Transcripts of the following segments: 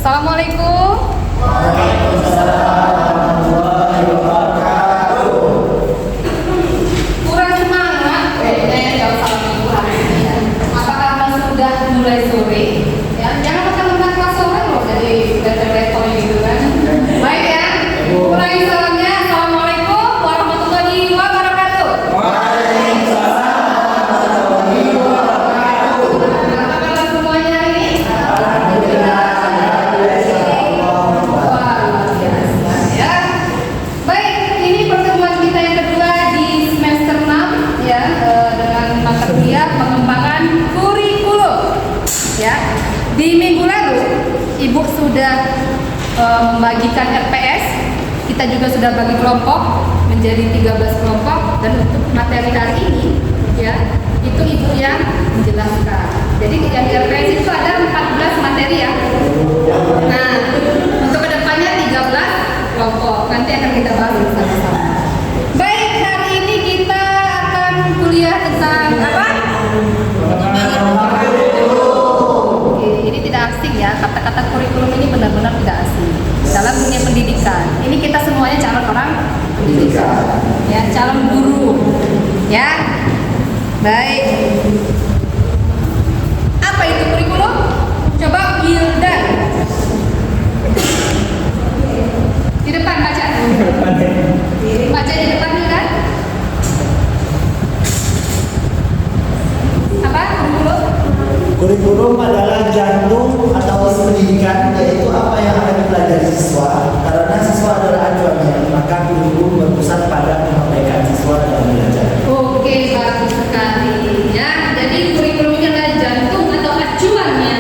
Assalamualaikum. Kurang semangat kayaknya ya jauh salam minggu hari ini ya. Apakah sudah mulai sore? Ya, jangan mentang-mentang kelas sore loh jadi level gitu kan. Baik ya. Ulangi salamnya. Assalamualaikum warahmatullahi wabarakatuh. Di minggu lalu, Ibu sudah membagikan RPS. Kita juga sudah bagi kelompok menjadi 13 kelompok. Dan untuk materi hari ini, ya, itu Ibu yang menjelaskan. Jadi yang di RPS itu ada 14 materi ya. Nah, untuk kedepannya 13 kelompok. Nanti akan kita bahas bersama-sama. Baik, hari ini kita akan kuliah tentang apa? Ini tidak asing ya, kata-kata kurikulum ini benar-benar tidak asing dalam dunia pendidikan. Ini kita semuanya calon orang pendidikan, ya, calon guru, ya. Baik. Apa itu kurikulum? Coba Wildan di depan baca. Baca di depan Wildan. Apa kurikulum? Kurikulum adalah jantung atau pendidikan, yaitu apa yang akan dipelajari siswa. Karena siswa adalah acuannya, maka kurikulum berpusat pada kemerdekaan siswa dalam belajar. Oke, bagus sekali ya. Jadi kurikulum ini adalah jantung atau acuannya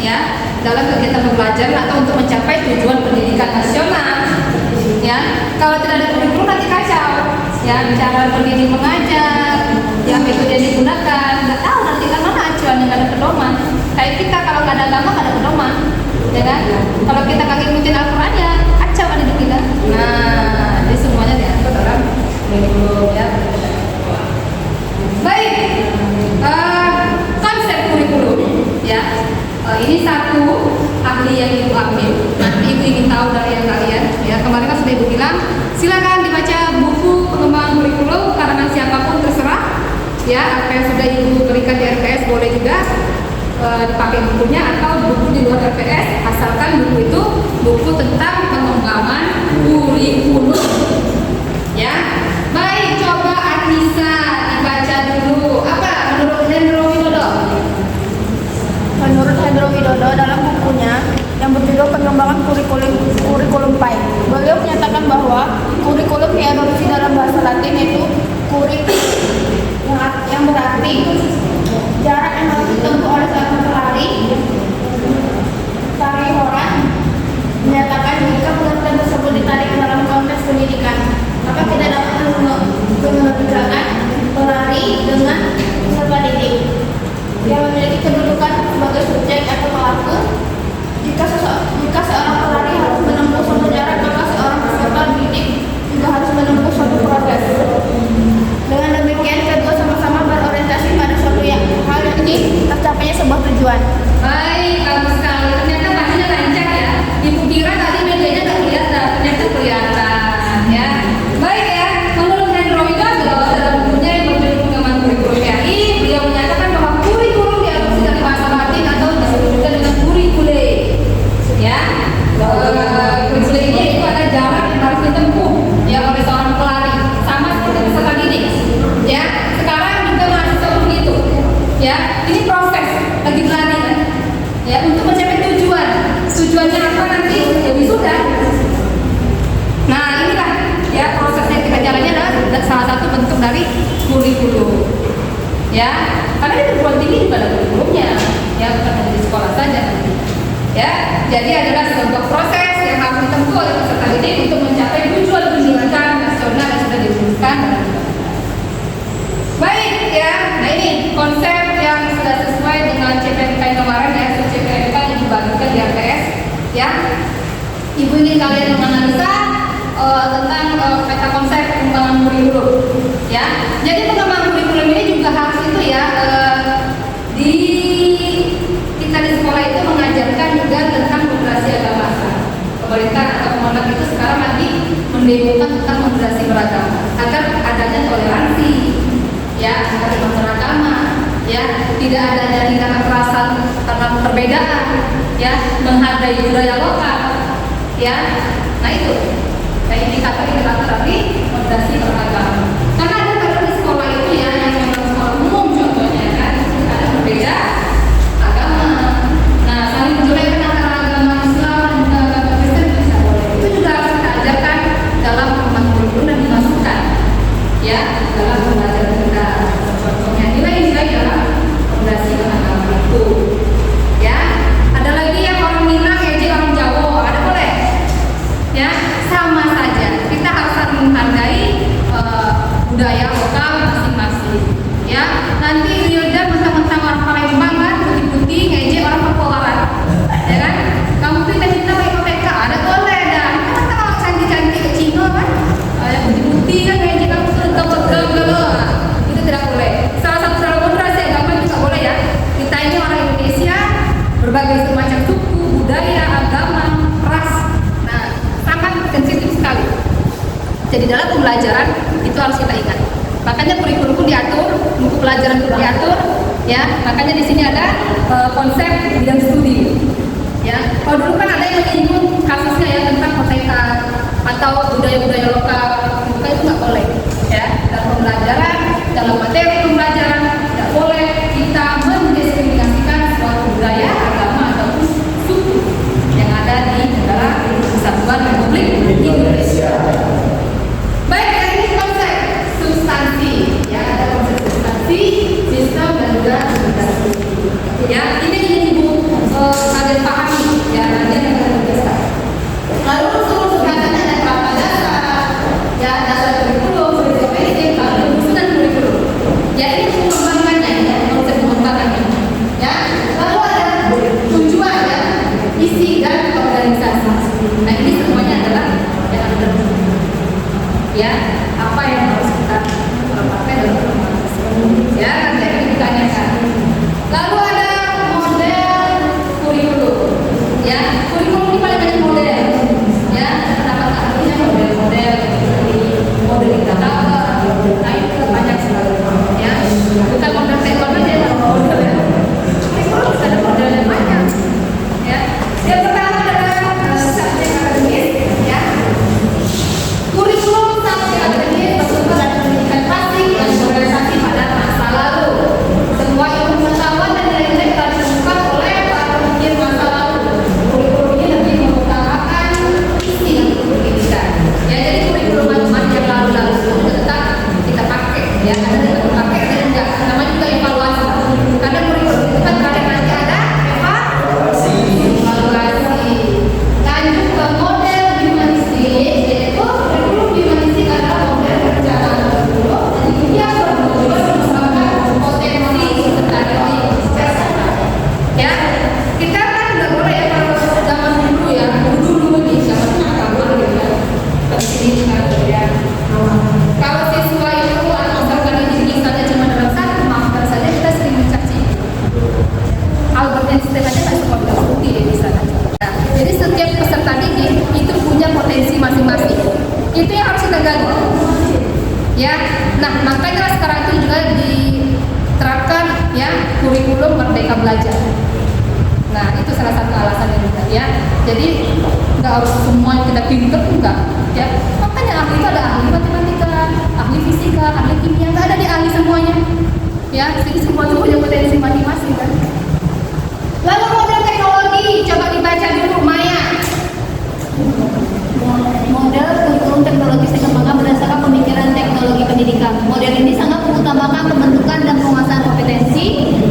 ya dalam kegiatan pembelajaran atau untuk mencapai tujuan pendidikan nasional. Ya, kalau tidak ada kurikulum nanti kacau. Ya, cara pendidik mengajar, yang metode yang digunakan, nggak tahu nanti kan mana acuannya, nggak ada pedoman. Kayak kita kalau nggak ada agama nggak ada pedoman, ya kan? Kalau kita nggak ngikutin Al-Quran ya acau kan hidup kita. Nah, jadi semuanya diatur dalam kurikulum ya. Baik, konsep kurikulum ya. Ini satu ahli yang Ibu ambil. Nanti Ibu ingin tahu dari yang kalian ya. Kemarin kan sudah Ibu bilang, silakan dibaca buku pengembangan kurikulum karangan siapapun terserah. Ya, apa yang sudah Ibu berikan di RPS boleh juga dipakai bukunya atau buku di luar RPS, asalkan buku itu buku tentang pengembangan kurikulum. Ya, baik, coba Anissa dibaca dulu. Apa menurut Hendro Widodo? Menurut Hendro Widodo dalam bukunya yang berjudul Pengembangan Kurikulum PAI, beliau menyatakan bahwa kurikulum diadopsi dalam bahasa Latin yaitu kurik, yang berarti jarak yang harus ditempuh oleh seorang pelari. Horan menyatakan jika pengertian tersebut ditarik dalam konteks pendidikan, maka tidak dapat membedakan pelari dengan peserta didik yang memiliki kedudukan sebagai subjek atau pelaku. Jika seorang pelari harus menempuh suatu jarak, maka seorang peserta didik juga harus menempuh suatu proses. Dengan demikian, kedua sama-sama berorientasi pada suatu hal yang ini tercapainya sebuah tujuan. Baik, bagus sekali. Ternyata bacanya lancar ya. Ibu kira tadi medianya nggak kelihatan, ternyata kelihatan ya. Baik ya. Menurut Hendro Widodo dalam bukunya yang berjudul Pengembangan Kurikulum PAI, beliau menyatakan bahwa kurikulum diadopsi dari bahasa Latin atau disebut juga dengan kurikule. Ya, kurikule ini itu ada jarak yang harus ditempuh ya oleh seorang pelari, sama seperti peserta didik. Ya, sekarang juga mahasiswa begitu. Ya, ini proses lagi berlari kan? Ya, untuk mencapai tujuan. Tujuannya apa nanti? Ya wisuda. Nah, inilah ya prosesnya kita jalannya adalah salah satu bentuk dari kurikulum. Ya, karena di perguruan tinggi juga ada kurikulumnya. Ya, bukan hanya di sekolah saja nanti. Ya, jadi adalah sebuah proses yang harus ditempuh oleh peserta didik untuk mencapai tujuan pendidikan nasional yang sudah dirumuskan dalam baik ya. Nah, ini konsep yang sudah sesuai dengan CPNK yang kemarin ya, CPNK yang dibagikan di RPS ya. Ibu ingin kalian menganalisa tentang peta konsep pengembangan kurikulum ya. Jadi pengembangan kurikulum ini juga harus itu ya di mendemokan tentang moderasi beragama agar adanya toleransi, ya, antar beragama, ya, tidak adanya tindak kekerasan karena perbedaan, ya, menghargai budaya lokal, ya. Nah itu kayak indikator-indikator tadi moderasi beragama. Karena ada kadang di sekolah itu ya yang memang sekolah umum contohnya kan ada berbeda agama. Nah saling menjelekkan antara agama Islam dan agama Kristen itu bisa boleh. Itu juga harus kita ajarkan dalam kurikulum dan dimasukkan ya dalam pembelajaran kita. Contohnya nilai-nilai dalam moderasi beragama itu. Ya ada lagi yang orang Minang ngejek orang Jawa ada boleh. Ya sama saja kita harus saling menghargai budaya lokal masing-masing ya. Nanti Rilda mentang-mentang orang Palembang kan putih-putih ngejek orang Papua Barat ya kan, kamu kita PK ada boleh dan kita kalau cantik-cantik ke Cina kan yang putih-putih kan ngejek kamu tegap-tegap gitu, itu tidak boleh. Salah satu cara moderasi agama itu nggak boleh ya. Kita ini orang Indonesia berbagai macam suku, budaya, agama, ras, nah sangat sensitif sekali. Jadi dalam pembelajaran itu harus kita ingat. Makanya kurikulum pun diatur, buku pelajaran pun diatur, ya. Makanya di sini ada konsep bidang studi, ya. Kalau dulu kan ada yang menyinggung kasusnya ya tentang kotekan atau budaya-budaya lokal, bukan itu nggak boleh, ya. Dalam pembelajaran, dalam materi pembelajaran tidak boleh kita mendiskriminasikan suatu budaya, agama ataupun suku yang ada di negara Kesatuan Republik Indonesia. Baik, yang ini konsep substansi, ya ada konsep substansi, sistem dan juga aplikasi. Ya, ini ibu kalian pahami, ya kalian akan biasa. Lalu usul katanya ada berapa dasar, ya dasar kurikulum, prinsip, lalu susunan kurikulum. Ya ini pengembangannya, ya konsep pengembangannya. Ya, lalu ada tujuan, ya isi dan organisasi. Nah ini semuanya adalah yang ada. Ya, apa yang harus kita pakai dalam organisasi? Ya, kan saya ditanyakan. Lalu ada model kurikulum. Ya, kurikulum ini paling banyak model. Ya, pendapat ahlinya model-model seperti model indikator, nah itu banyak sekali. Ya, bukan model teknologi ya, model. Kurikulum bisa ada model yang banyak. Ya, yang pertama adalah subjek akademis. Ya, kurikulum subjek akademis bersumber dari pendidikan klasik dan berorientasi pada masa lalu. Semua ilmu pengetahuan dan nilai-nilai telah ditemukan oleh para pemikir masa lalu. Kurikulum ini lebih mengutamakan isi pendidikan. Ya, jadi kurikulum yang lalu-lalu itu tetap kita pakai. Ya, ada yang kita pakai, ada yang enggak. Namanya juga evaluasi. Karena kurikulum itu kan kadang nanti ada evaluasi. Lanjut ke model humanistik, yaitu kurikulum humanistik adalah model perencanaan kurikulum. Jadi dia mengembangkan potensi serta ya, kita kan nggak boleh ya kalau zaman dulu ya, dulu nih zaman kabur gitu ya. Ini ya. Kalau siswa itu atau misalkan misalnya cuma dalam satu master saja kita sering mencaci. Albert Einstein aja nggak sempat terbukti di sana. Nah, jadi setiap peserta didik itu punya potensi masing-masing. Itu yang harus kita gali. Ya, nah makanya sekarang itu juga diterapkan ya kurikulum Merdeka Belajar. Nah itu salah satu alasannya juga ya. Jadi nggak harus semua kita pinter enggak. Ya, makanya ahli itu ada ahli matematika, ahli fisika, ahli kimia, nggak ada di ahli semuanya. Ya, jadi semua itu punya potensi masing-masing kan. Lalu model teknologi, coba dibaca dulu Maya. Model kurikulum teknologi dikembangkan berdasarkan pemikiran teknologi pendidikan. Model ini sangat mengutamakan pembentukan dan penguasaan kompetensi.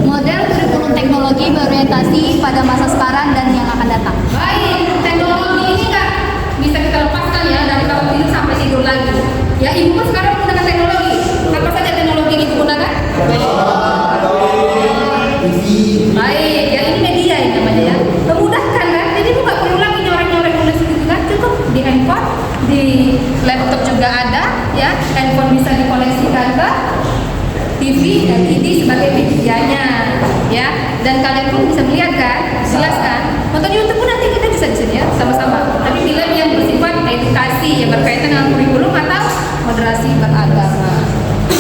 Model kurikulum teknologi berorientasi pada masa sekarang dan yang akan datang. Baik, teknologi ini nggak bisa kita lepaskan ya dari bangun tidur sampai tidur lagi. Ya, ibu pun sekarang menggunakan teknologi. Apa saja teknologi yang digunakan? Baik, ya ini media ini namanya ya. Memudahkan kan? Jadi ibu nggak perlu lagi nyorek-nyorek nulis gitu kan? Cukup di handphone, di laptop juga ada, ya. Handphone bisa dikoneksikan ke TV dan ini sebagai medianya, ya. Dan kalian pun bisa melihat kan, jelas kan. Nonton YouTube pun nanti kita bisa di sini ya, sama-sama. Tapi film yang bersifat edukasi yang berkaitan dengan kurikulum atau moderasi beragama.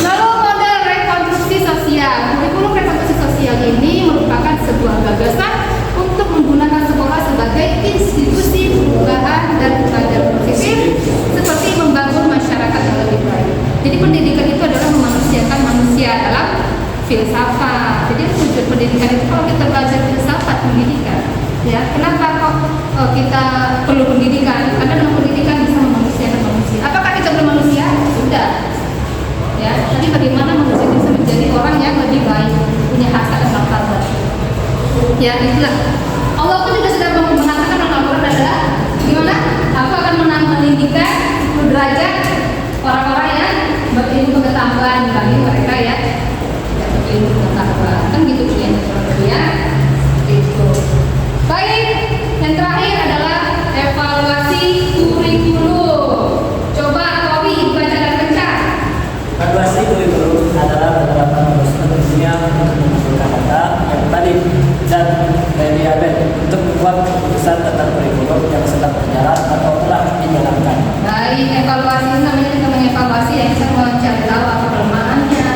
Lalu model rekonstruksi sosial. Kurikulum rekonstruksi sosial ini merupakan sebuah gagasan untuk menggunakan sekolah sebagai institusi perubahan dan pembelajaran positif seperti membangun masyarakat yang lebih baik. Jadi pendidikan itu adalah memanusiakan manusia dalam filsafat. Jadi tujuan pendidikan itu kalau kita belajar filsafat pendidikan, ya kenapa kok kita perlu pendidikan? Karena dengan pendidikan bisa memanusiakan manusia. Apakah kita belum manusia? Sudah. Ya, tapi bagaimana manusia bisa menjadi orang yang lebih baik, punya hasrat dan martabat. Ya, itulah. Allah pun juga sudah mengatakan dalam Al-Quran adalah gimana? Aku akan meninggikan derajat orang-orang yang berilmu pengetahuan bagi mereka ya berilmu pengetahuan, kan gitu ya. Itu. Baik, yang terakhir adalah evaluasi kurikulum. Coba Kowi baca dan baca. Evaluasi kurikulum adalah penerapan rumusnya untuk mengumpulkan data yang tadi dan variabel untuk membuat keputusan tentang kurikulum yang sedang berjalan atau telah dijalankan. Baik, evaluasi itu namanya kita mengevaluasi yang bisa mencari tahu apa kelemahannya,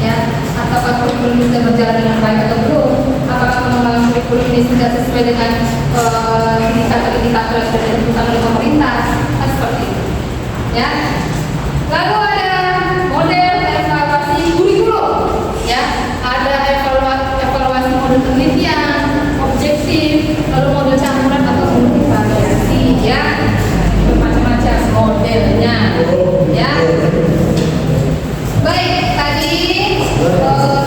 ya, apakah kurikulum sudah berjalan dengan baik atau belum, apakah pengembangan kurikulum ini sudah sesuai dengan indikator yang sudah ditentukan oleh pemerintah, kan seperti itu, ya. Lalu ada model evaluasi kurikulum, ya, ada evaluasi model penelitian, objektif, lalu model campuran atau multivariasi, ya, bermacam-macam modelnya, ya. Baik, tadi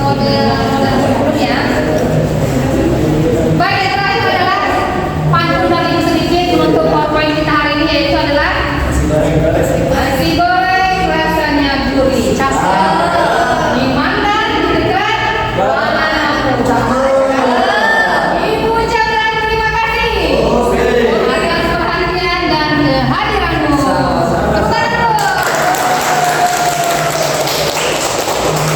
model kurikulum ya. Baik, yang terakhir adalah pantun dari Ibu sedikit untuk PowerPoint kita hari ini, yaitu adalah nasi goreng rasanya gurih, di mana dekat mana Ibu ucapkan terima kasih atas perhatian dan kehadiranmu. Tepuk tangan dulu.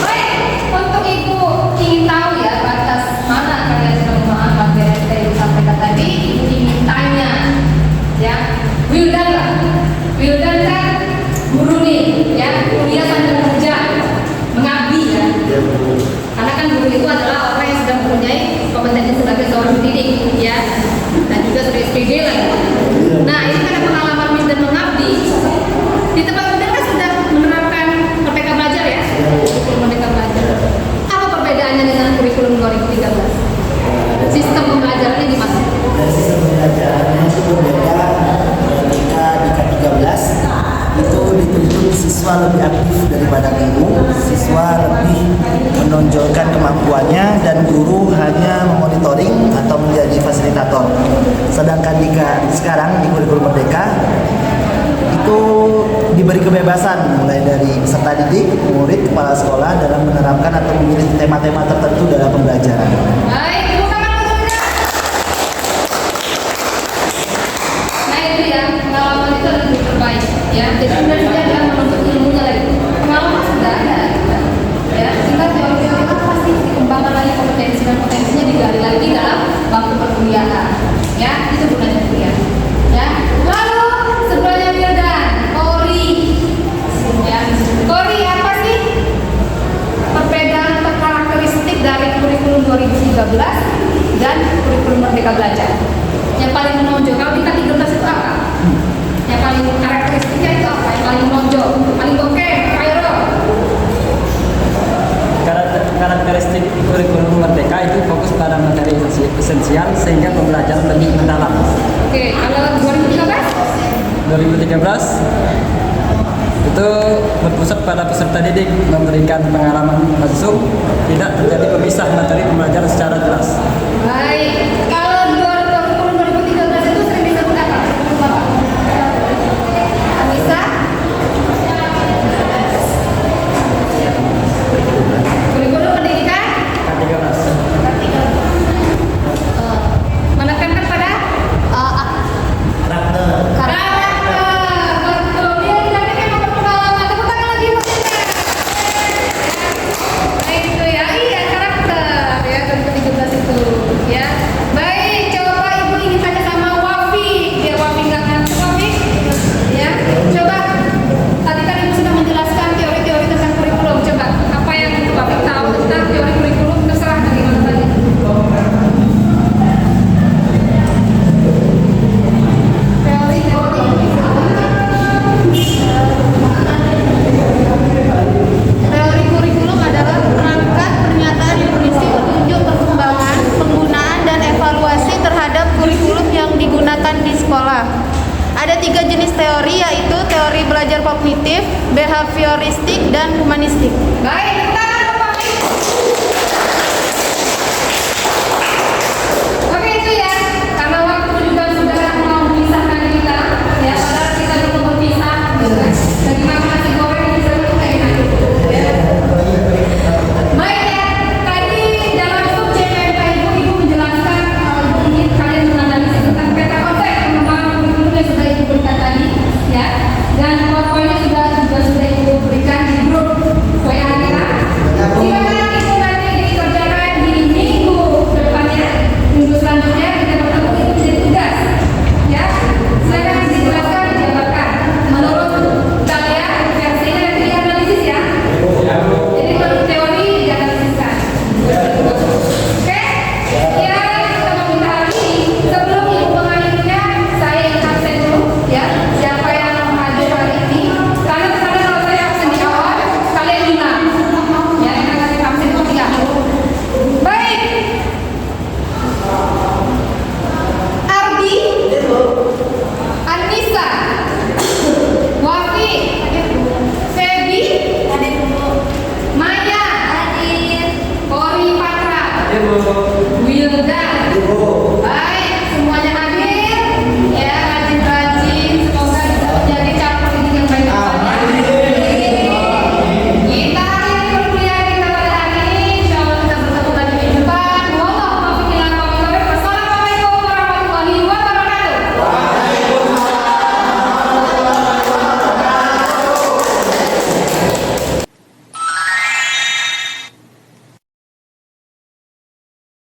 Baik, untuk Ibu ingin tahu ya batas mana kalian sudah memahami materi yang saya sampaikan tadi, Ibu ingin tanya, ya, Wildan lah. Wildan kan guru nih, ya, kuliah sambil kerja, mengabdi ya. Karena kan guru itu adalah orang yang sudah mempunyai kompetensi sebagai seorang pendidik, ya, dan juga sebagai SPD lah. Nah, ini karena pengalaman Wildan mengabdi di tempat Wildan kan sudah menerapkan Merdeka Belajar ya, kurikulum Merdeka Belajar. Apa perbedaannya dengan kurikulum 2013? Sistem pembelajarannya gimana? Dari sistem pembelajarannya itu berbeda. Ketika di K13 itu dituntut siswa lebih aktif daripada guru, siswa lebih menonjolkan kemampuannya dan guru hanya memonitoring atau menjadi fasilitator. Sedangkan sekarang di kurikulum Merdeka itu diberi kebebasan mulai dari peserta didik, murid, kepala sekolah dalam menerapkan atau memilih tema-tema tertentu dalam pembelajaran. Baik, tepuk tangan untuk Wildan. Nah itu ya, pengalaman itu adalah lebih terbaik ya. Jadi sebenarnya dia adalah menuntut ilmunya lagi. Pengalaman sudah ada ya, tinggal teori-teori apa sih dikembangkan lagi kompetensi dan potensinya digali lagi dalam bangku perkuliahan ya, itu gunanya kuliah ya. Lalu sebelumnya Wildan, Kori ya. Kori apa sih perbedaan atau karakteristik dari kurikulum 2013 dan kurikulum Merdeka Belajar? Yang paling menonjol kalau kita 13 itu apa? Yang paling karakteristiknya itu apa? Yang paling menonjol, paling bokeh, viral. Karakteristik kurikulum Merdeka itu fokus pada materi esensial sehingga pembelajaran lebih mendalam. Oke, kalau 2013 itu berpusat pada peserta didik, memberikan pengalaman langsung, tidak terjadi pemisah materi pembelajaran secara jelas. baik, kalau kurikulum 2013 itu sering disebut apa? Bisa? Kurikulum pendidikan? K13. Menekankan pada karakter. Betul. Dia tadi memang berpengalaman. Tepuk tangan lagi buat kita. Nah, itu ya, iya karakter ya 2013 itu. sekolah. Ada 3 jenis teori, yaitu teori belajar kognitif, behavioristik, dan humanistik. Baik, tepuk tangan.